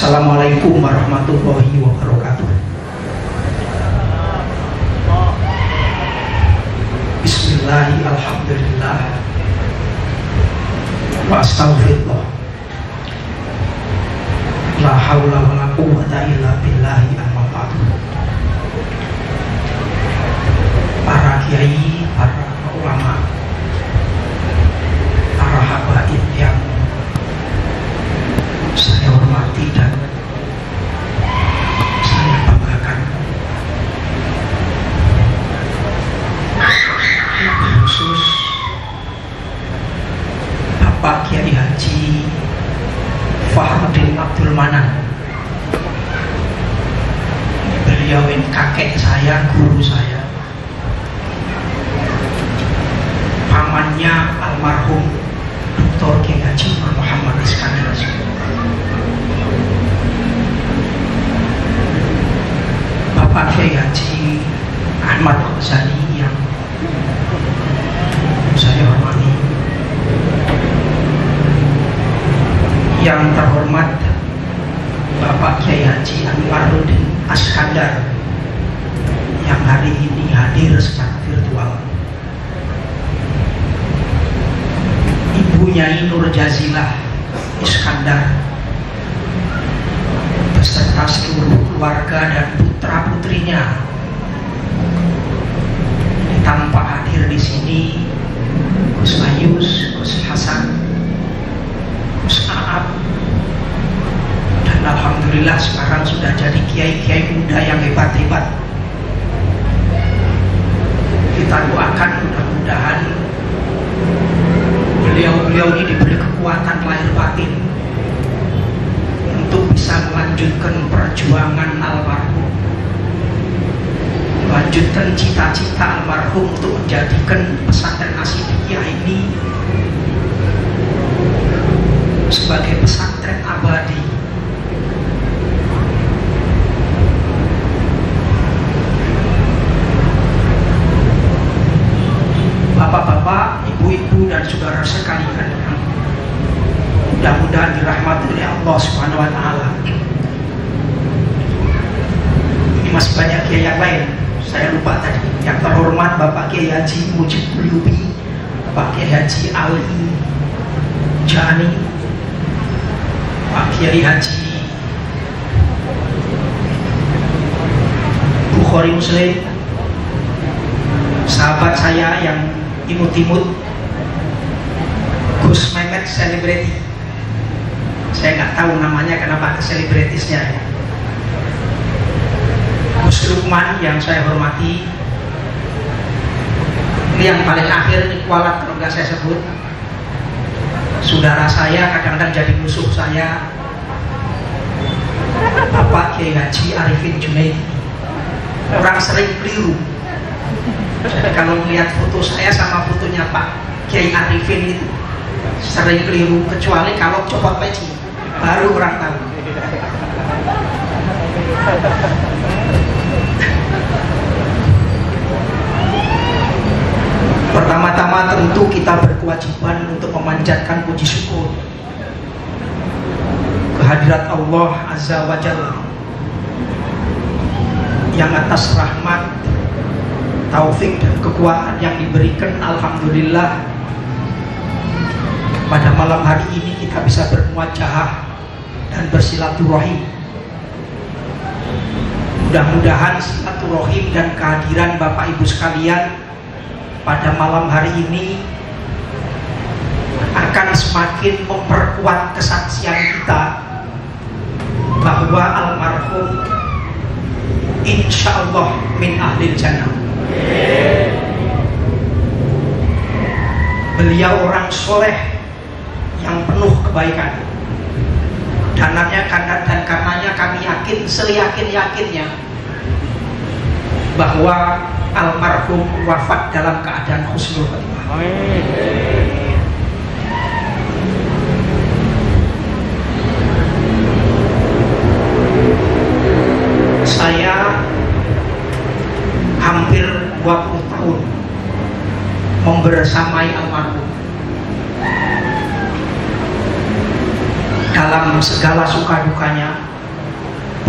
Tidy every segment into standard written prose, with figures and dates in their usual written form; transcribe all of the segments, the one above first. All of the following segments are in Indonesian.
Assalamualaikum warahmatullahi wabarakatuh. Bismillahi alhamdulillah wa astaghfirullah. La haula wa la quwwata illa billahi amma ba'du. Para kiai, para ulama, para habaib yang saya hormati dan saya banggakan, khusus Bapak Kiai Haji Fahrudin Abdul Manan. Beliau ini kakek saya, guru saya, pamannya almarhum Dr. Kiai Haji Muhammad Iskandar. Bapak Kiai Haji Ahmad Ghazali yang saya hormati, yang terhormat Bapak Kiai Haji Anwaruddin Askandar yang hari ini hadir secara virtual, Ibunya Nur Jazilah Iskandar beserta seluruh keluarga dan putra-putrinya tanpa hadir di sini, Gus Ayus, Gus Hasan, Gus Aab, dan alhamdulillah sekarang sudah jadi kiai-kiai muda yang hebat-hebat. Kita doakan mudah-mudahan beliau ini diberi kekuatan lahir batin untuk bisa melanjutkan perjuangan almarhum, melanjutkan cita-cita almarhum untuk menjadikan pesantren Asyidiyah ini sebagai pesantren abadi. Bapak-bapak, ibu-ibu, dan saudara sekalian, mudah-mudahan dirahmati oleh Allah Subhanahu wa Ta'ala. Ini masih banyak kiai yang lain, saya lupa tadi. Yang terhormat Bapak Kiai Haji Mujib Bulubi, Bapak Kiai Haji Ali Jani, Pak Kiai Haji Bukhari Muslim, sahabat saya yang imut-imut, Gus Mehmet selebriti. Saya nggak tahu namanya kenapa ada selebritisnya ya. Gus Lukman yang saya hormati. Ini yang paling akhir, ini kualat kalau nggak saya sebut. Saudara saya kadang-kadang jadi musuh saya, Bapak Kiai Haji Arifin Junaidi. Orang sering keliru. Jadi kalau melihat foto saya sama fotonya Pak Kiai Arifin itu sering keliru, kecuali kalau copot peci baru orang tahu. Pertama-tama tentu kita berkewajiban untuk memanjatkan puji syukur kehadirat Allah Azza wa Jalla yang atas rahmat, taufik, dan kekuatan yang diberikan, alhamdulillah, pada malam hari ini kita bisa bermuajahah dan bersilaturahim. Mudah-mudahan silaturahim dan kehadiran Bapak Ibu sekalian pada malam hari ini akan semakin memperkuat kesaksian kita bahwa almarhum insya Allah min ahlil jannah. Beliau orang soleh yang penuh kebaikan, dan karenanya kami yakin, seyakin-yakinnya bahwa almarhum wafat dalam keadaan husnul khotimah. Saya hampir 20 tahun membersamai almarhum dalam segala suka dukanya,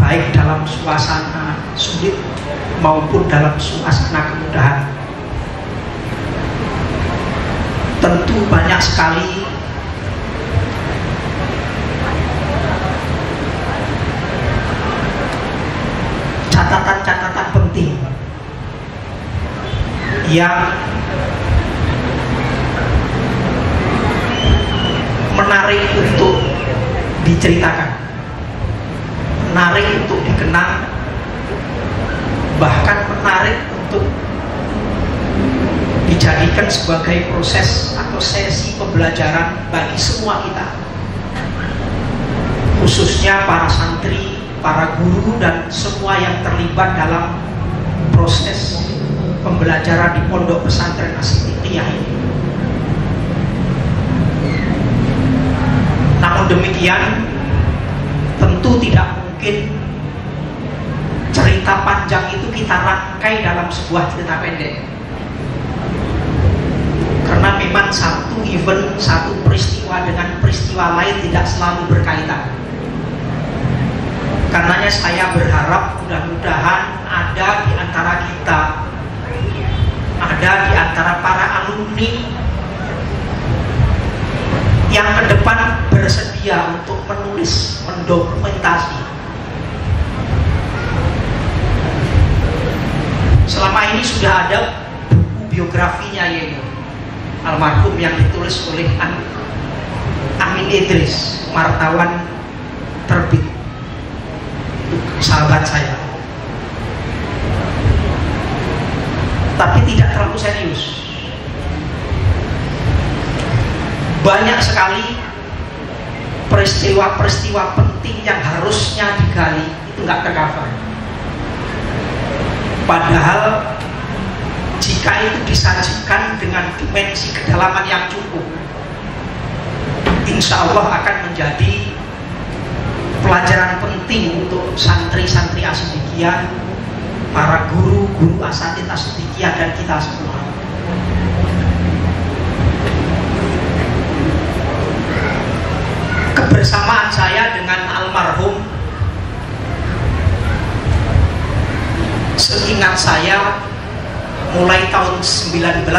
baik dalam suasana sulit maupun dalam suasana kemudahan. Tentu banyak sekali catatan-catatan penting yang menarik untuk diceritakan, menarik untuk dikenang, bahkan menarik untuk dijadikan sebagai proses atau sesi pembelajaran bagi semua kita, khususnya para santri, para guru, dan semua yang terlibat dalam proses pembelajaran di Pondok Pesantren As-Siddiqiyah ini. Namun demikian, tentu tidak mungkin cerita panjang itu kita rangkai dalam sebuah cerita pendek, karena memang satu event, satu peristiwa dengan peristiwa lain tidak selalu berkaitan. Karenanya saya berharap mudah-mudahan ada di antara kita, ada di antara para alumni yang ke depan bersedia untuk menulis, mendokumentasi. Selama ini sudah ada buku biografinya yaitu almarhum yang ditulis oleh Amin Idris, wartawan terbit, sahabat saya, tapi tidak terlalu serius. Banyak sekali peristiwa-peristiwa penting yang harusnya digali itu nggak tercover. Padahal jika itu disajikan dengan dimensi kedalaman yang cukup, insya Allah akan menjadi pelajaran penting untuk santri-santri As-Siddiqiyah, para guru-guru asatidz As-Siddiqiyah, dan kita semua. Kebersamaan saya dengan almarhum, seingat saya mulai tahun 1983-84.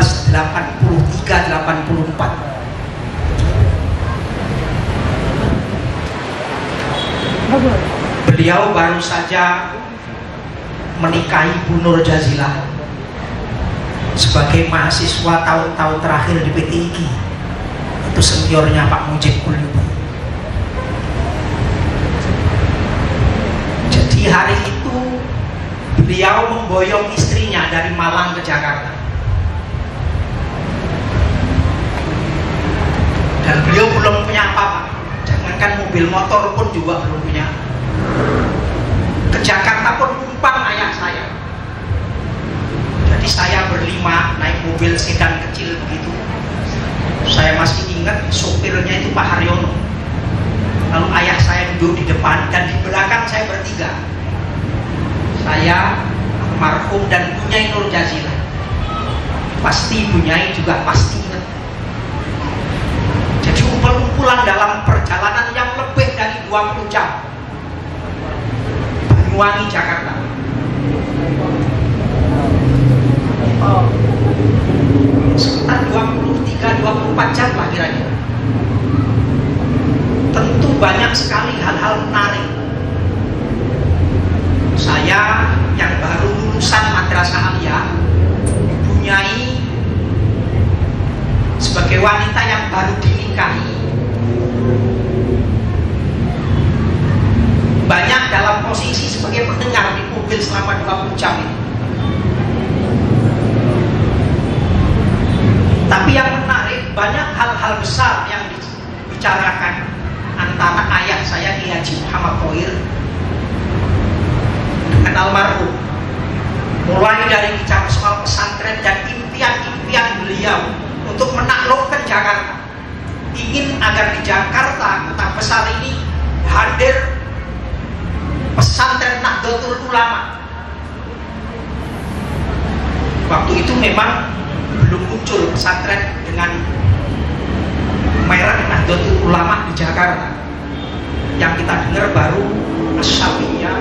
Beliau baru saja menikahi Bu Nur Jazilah sebagai mahasiswa tahun-tahun terakhir di PT IGI. Itu seniornya Pak Mujib Kulibu. Jadi hari itu beliau memboyong istrinya dari Malang ke Jakarta, dan beliau belum punya apa-apa, jangankan mobil motor pun juga belum punya. Ke Jakarta pun numpang ayah saya. Jadi saya berlima naik mobil sedan kecil begitu. Saya masih ingat sopirnya itu Pak Haryono, lalu ayah saya duduk di depan, dan di belakang saya bertiga, saya, almarhum, dan Bu Nyai Nur Jazilah. Pasti Bu Nyai juga pasti ingat. Jadi umpul-umpulan dalam perjalanan yang lebih dari 20 jam, Banyuwangi, Jakarta. Sekitar 23-24 jam lah kira-kira. Tentu banyak sekali hal-hal menarik. Saya yang baru lulusan Madrasah Aliyah, Bu Nyai sebagai wanita yang baru dinikahi, banyak dalam posisi sebagai pendengar di mobil selama 20 jam ini. Tapi yang menarik, banyak hal-hal besar yang dibicarakan antara ayah saya Ki Haji Muhammad Thohir dengan almarhum, mulai dari bicara soal pesantren dan impian-impian beliau untuk menaklukkan Jakarta, ingin agar di Jakarta, kota besar ini, hadir pesantren Nahdlatul Ulama. Waktu itu memang belum muncul pesantren dengan merek Nahdlatul Ulama di Jakarta. Yang kita dengar baru As-Syafiyah,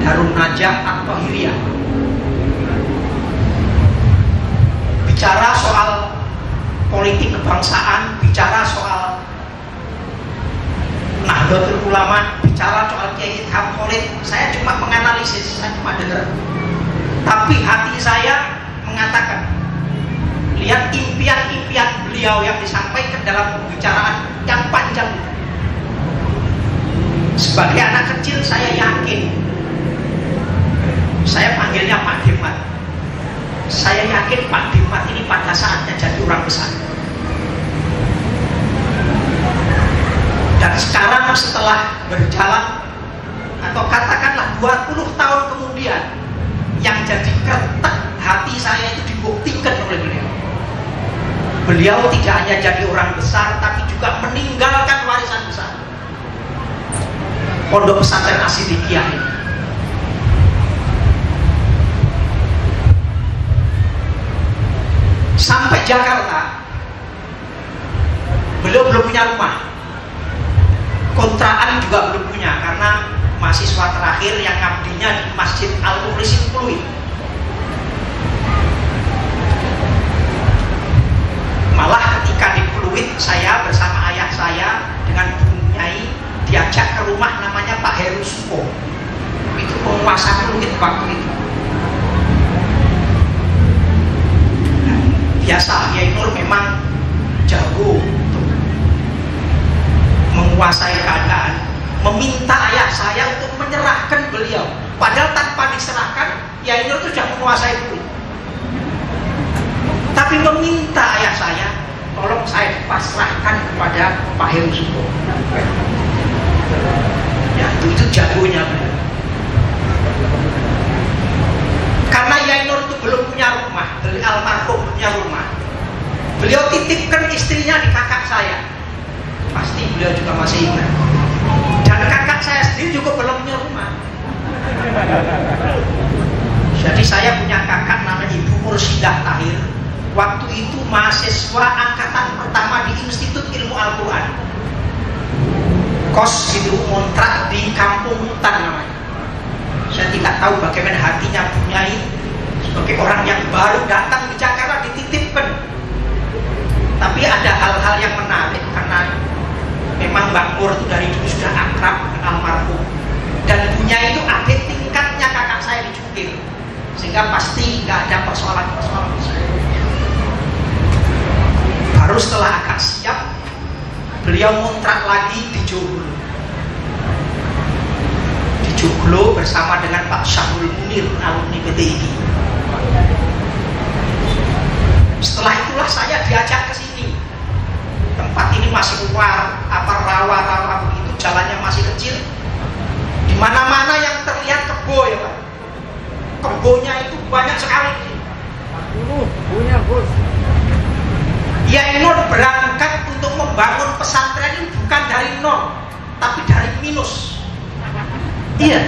Darun Najah At-Tahiriyah, bicara soal politik kebangsaan, bicara soal Nahdlatul Ulama, bicara soal Kiai Itham Khalid. Saya cuma menganalisis, saya cuma dengar. Tapi hati saya mengatakan, lihat impian-impian beliau yang disampaikan dalam pembicaraan yang panjang. Sebagai anak kecil saya yakin, saya panggilnya Pak Demat, saya yakin Pak Demat ini pada saatnya jadi orang besar. Dan sekarang setelah berjalan, atau katakanlah 20 tahun kemudian, yang jadi kretek hati saya itu dibuktikan oleh beliau. Beliau tidak hanya jadi orang besar, tapi juga meninggalkan warisan besar. Pondok Pesantren As-Siddiqiyah ini. Sampai Jakarta, beliau belum punya rumah. Kontrakan juga belum punya, karena mahasiswa terakhir yang ngabdinya di Masjid Al-Mukhlisin Pluit. Malah ketika di Pluit, saya bersama ayah saya dengan Bu Nyai diajak ke rumah namanya Pak Heru Suko. Itu penguasa Pluit waktu itu. Biasa, Kiai Nur memang jago untuk menguasai keadaan. Meminta ayah saya untuk menyerahkan beliau, padahal tanpa diserahkan Kiai Nur itu sudah menguasai Pluit. Tapi meminta ayah saya, tolong saya dipasrahkan kepada Pak Heru Suko. Ya, itu jagonya beliau. Karena Yai Nur itu belum punya rumah, dari almarhum punya rumah, beliau titipkan istrinya di kakak saya. Pasti beliau juga masih ingat. Dan kakak saya sendiri juga belum punya rumah. Jadi saya punya kakak namanya Ibu Mursidah Tahir. Waktu itu mahasiswa angkatan pertama di Institut Ilmu Al-Quran. Kos itu kontrak di Kampung Hutan namanya. Saya tidak tahu bagaimana hatinya Bu Nyai sebagai orang yang baru datang di Jakarta dititipkan. Tapi ada hal-hal yang menarik, karena memang Mbak Nur itu dari dulu sudah akrab dengan almarhum. Dan Bu Nyai itu adik tingkatnya kakak saya di Jukir, sehingga pasti nggak ada persoalan-persoalan. Baru setelah akad siap, beliau ngontrak lagi di Joglo. Di Joglo bersama dengan Pak Syahrul Munir, alumni PTIG. Setelah itulah saya diajak ke sini. Tempat ini masih rawa-rawa begitu, jalannya masih kecil. Di mana-mana yang terlihat kebo ya Pak. Kebonya itu banyak sekali. Punya bos. Yai Nur berangkat untuk membangun pesantren ini bukan dari nol, tapi dari minus. Iya,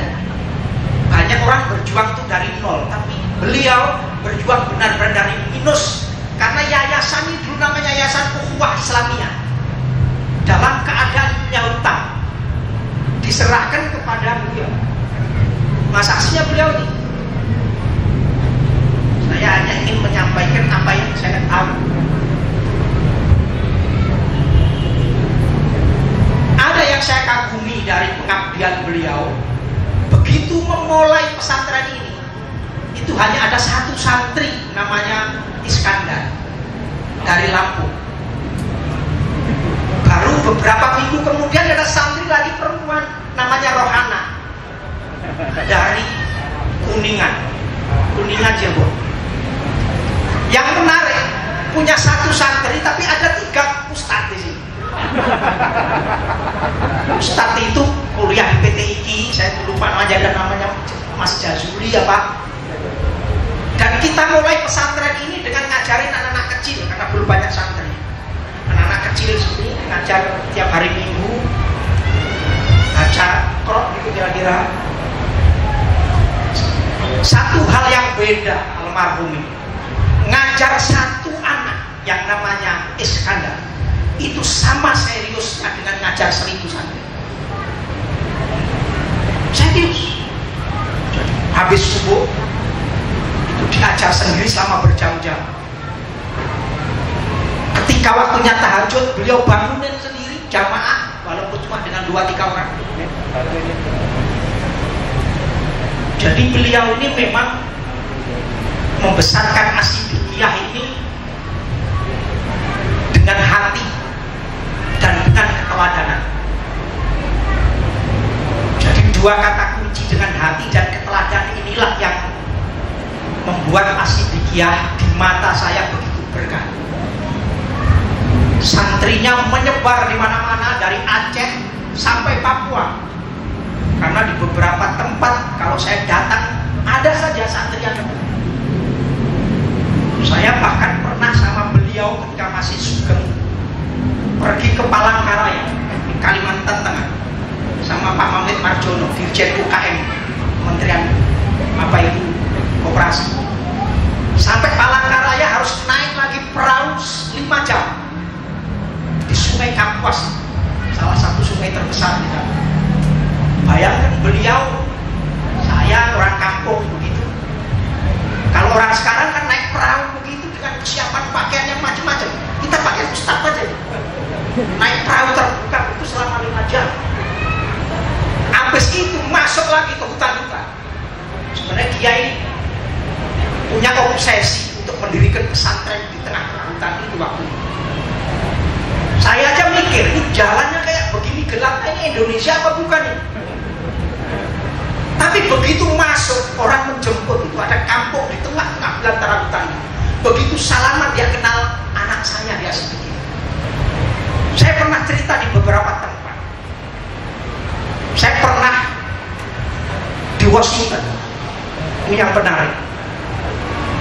banyak orang berjuang itu dari nol, tapi beliau berjuang benar-benar dari minus. Karena yayasan ini dulu namanya Yayasan Ukhuwah Islamiyah. Dalam keadaan punya hutang, diserahkan kepada beliau. Masaksinya beliau ini. Saya hanya ingin menyampaikan apa yang saya tahu. Ada yang saya kagumi dari pengabdian beliau. Begitu memulai pesantren ini, itu hanya ada satu santri namanya Iskandar dari Lampung. Baru beberapa minggu kemudian ada santri lagi perempuan namanya Rohana dari Kuningan Cirebon. Yang menarik, punya satu santri tapi ada 3 ustadz di sini. Ustadz itu kuliah di PTIG, saya lupa namanya Mas Jazuli ya Pak. Dan kita mulai pesantren ini dengan ngajarin anak-anak kecil, karena belum banyak santri. Anak-anak kecil sini ngajar tiap hari Minggu, baca Qur'an gitu kira-kira. Satu hal yang beda almarhum ini, ngajar satu anak yang namanya Iskandar itu sama seriusnya dengan ngajar 1000 santri. Serius. habis subuh itu diajar sendiri selama berjam-jam. Ketika waktunya tahajud, beliau bangunin sendiri jamaah walaupun cuma dengan 2-3 orang. Jadi beliau ini memang membesarkan Asidikiyah ini dengan hati dan dengan keteladanan. Jadi 2 kata kunci dengan hati dan keteladanan inilah yang membuat Asidikiyah di mata saya begitu berkah. Santrinya menyebar di mana-mana dari Aceh sampai Papua. Karena di beberapa tempat kalau saya datang ada saja santri yang datang. Saya bahkan pernah sama beliau ketika masih sugeng pergi ke Palangkaraya di Kalimantan Tengah sama Pak Mamit Marjono, Dirjen UKM Kementerian Koperasi. Sampai Palangkaraya harus naik lagi perahu 5 jam di Sungai Kapuas, salah satu sungai terbesar di sana. Bayangkan beliau, saya orang kampung begitu. Kalau orang sekarang kan naik perahu begitu dengan kesiapan pakaian yang macam-macam. Kita pakai ustaz aja. Naik perahu terbuka itu selama 5 jam. Habis itu masuk lagi ke hutan-hutan. Sebenarnya dia ini punya obsesi untuk mendirikan pesantren di tengah hutan itu waktu itu. Saya aja mikir, ini jalannya kayak begini gelapnya, ini Indonesia apa bukan ini? Tapi begitu masuk, orang menjemput itu ada kampung di tengah-tengah belantara hutan. Begitu salaman dia kenal anak saya, dia sedikit. Saya pernah cerita di beberapa tempat. Saya pernah di Washington. Ini yang menarik.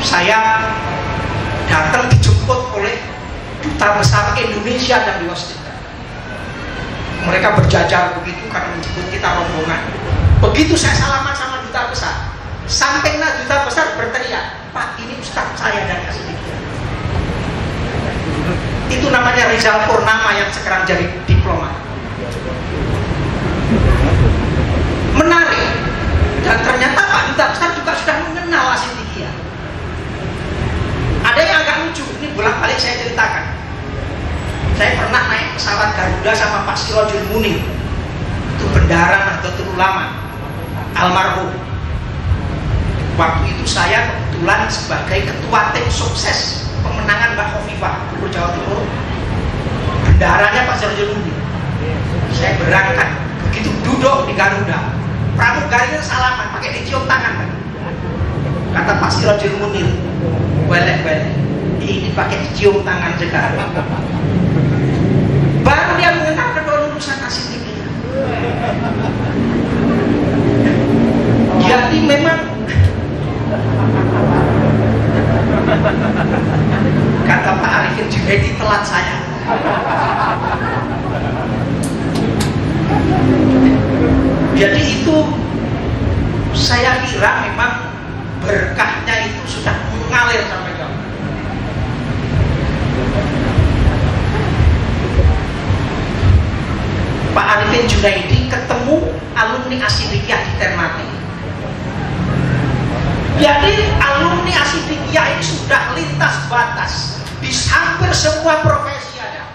Saya datang dijemput oleh duta besar Indonesia dan di Washington. Mereka berjajar begitu karena menjemput kita rombongan. Begitu saya salaman sama duta besar, sampingnya duta besar berteriak, "Pak, ini ustaz saya dari Asidikiyah." Itu namanya Rizal Purnama yang sekarang jadi diplomat. Menarik. Dan ternyata Pak duta besar juga sudah mengenal Asidikiyah. Ada yang agak lucu, ini bolak-balik saya ceritakan. Saya pernah naik pesawat Garuda sama Pak Sirojul Munir, itu bendahara Nahdlatul Ulama almarhum. Waktu itu saya kebetulan sebagai ketua tim sukses pemenangan Mbak Khofifah Gubernur Jawa Timur, bendaharanya Pak Sirojul Munir. Saya berangkat, begitu duduk di Garuda, pramugarinya salaman pakai dicium tangan. Kata Pak Sirojul Munir, "Welek-welek, ini pakai cium tangan sekarang." Baru dia mengenal kedua lulusan Asidikiyah. Jadi memang kata Pak Arifin Junaidi, telat saya. Jadi itu saya kira memang berkahnya itu sudah mengalir sampai jauh. Pak Arifin Junaidi ketemu alumni Asidikiyah di Ternate. Jadi alumni Asidikiyah ini sudah lintas batas, di hampir semua profesi ada,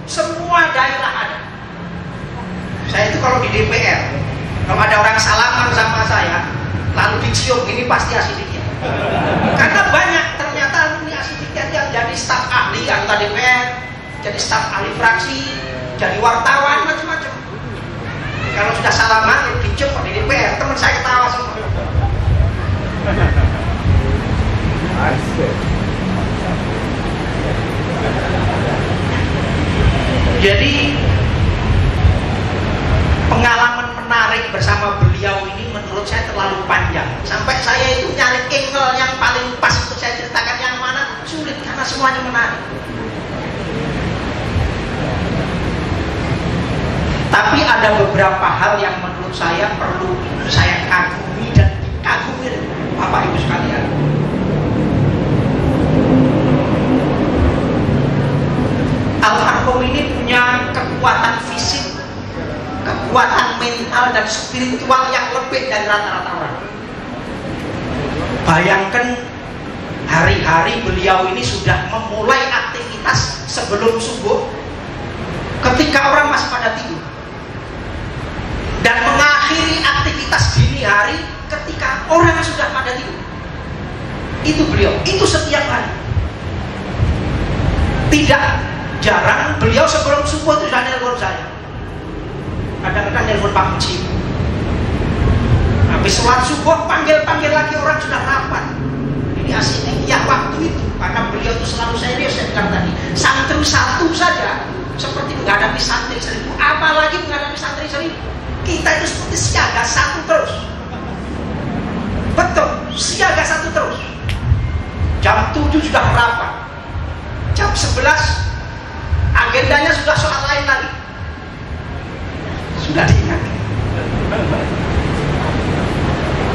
semua daerah ada. Saya itu kalau di DPR, kalau ada orang salaman sama saya, lalu dicium, ini pasti Asidikiyah. Karena banyak ternyata alumni Asidikiyah yang jadi staf ahli anggota DPR, jadi staf ahli fraksi, jadi wartawan, macam-macam. Kalau sudah salaman, dicium di DPR, teman saya ketawa semua. Jadi pengalaman menarik bersama beliau ini menurut saya terlalu panjang. Sampai saya itu nyari angle yang paling pas untuk saya ceritakan yang mana sulit karena semuanya menarik. Tapi ada beberapa hal yang menurut saya perlu saya kagumi dan dikagumi Bapak Ibu sekalian. Almarhum ini punya kekuatan fisik, kekuatan mental dan spiritual yang lebih dari rata-rata orang. Bayangkan hari-hari beliau ini sudah memulai aktivitas sebelum subuh ketika orang masih pada tidur, dan mengakhiri aktivitas dini hari ketika orang sudah pada tidur. Itu beliau, itu setiap hari. Tidak jarang beliau sebelum subuh itu sudah nelpon saya, kadang-kadang nelpon Pak Mujib. Habis sholat subuh panggil-panggil lagi, orang sudah rapat. Ini asik ya waktu itu, karena beliau itu selalu serius. Saya bilang tadi, santri satu saja seperti menghadapi santri 1000, apalagi menghadapi santri 1000. Kita itu seperti siaga satu terus. Betul, siaga satu terus. Jam 7 sudah rapat, jam 11 agendanya sudah soal lain lagi, sudah diingat.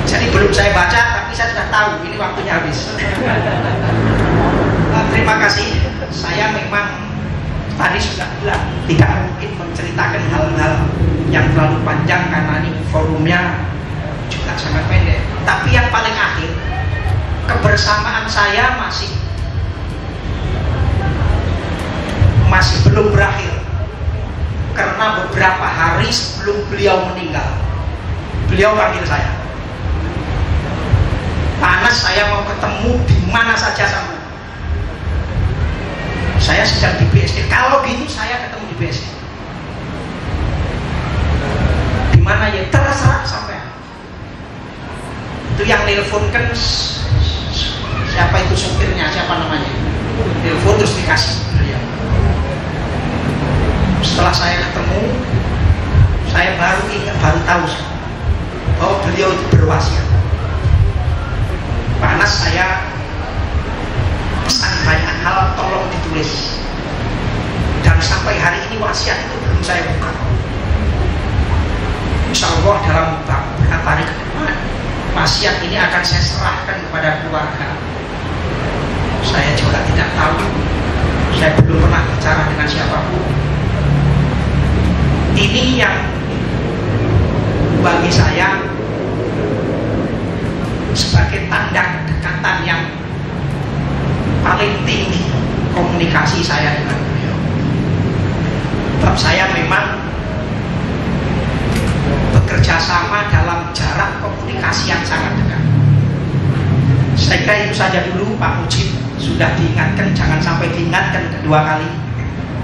Jadi belum saya baca, tapi saya sudah tahu ini waktunya habis. Terima kasih. Saya memang tadi sudah bilang tidak mungkin menceritakan hal-hal yang terlalu panjang karena ini forumnya juga sangat pendek. Tapi yang paling akhir, kebersamaan saya masih belum berakhir, karena beberapa hari sebelum beliau meninggal, beliau panggil saya. Panas, saya mau ketemu di mana saja sama. Saya sedang di BSD. Kalau gitu saya ketemu di BSD. Di mana ya terserah sampai. Itu yang nelpon kan siapa itu supirnya, siapa namanya? Telepon terus dikasih beliau. Setelah saya ketemu, saya baru ingat, baru tahu bahwa beliau itu berwasiat. Panas, saya pesan banyak hal tolong ditulis, dan sampai hari ini wasiat itu belum saya buka. Insya Allah dalam beberapa hari ke depan wasiat ini akan saya serahkan kepada keluarga. Saya juga tidak tahu, saya belum pernah bicara dengan siapapun. Ini yang bagi saya sebagai tanda kedekatan yang paling tinggi komunikasi saya dengan beliau. Sebab saya memang bekerja sama dalam jarak komunikasi yang sangat dekat. Saya kira itu saja dulu. Pak Mujib sudah diingatkan, jangan sampai diingatkan kedua kali.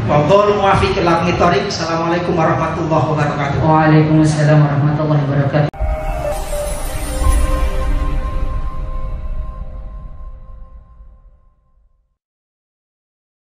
Wallahul muwaffiq ila aqwamit thoriq. Assalamualaikum warahmatullahi wabarakatuh. Waalaikumsalam warahmatullahi wabarakatuh.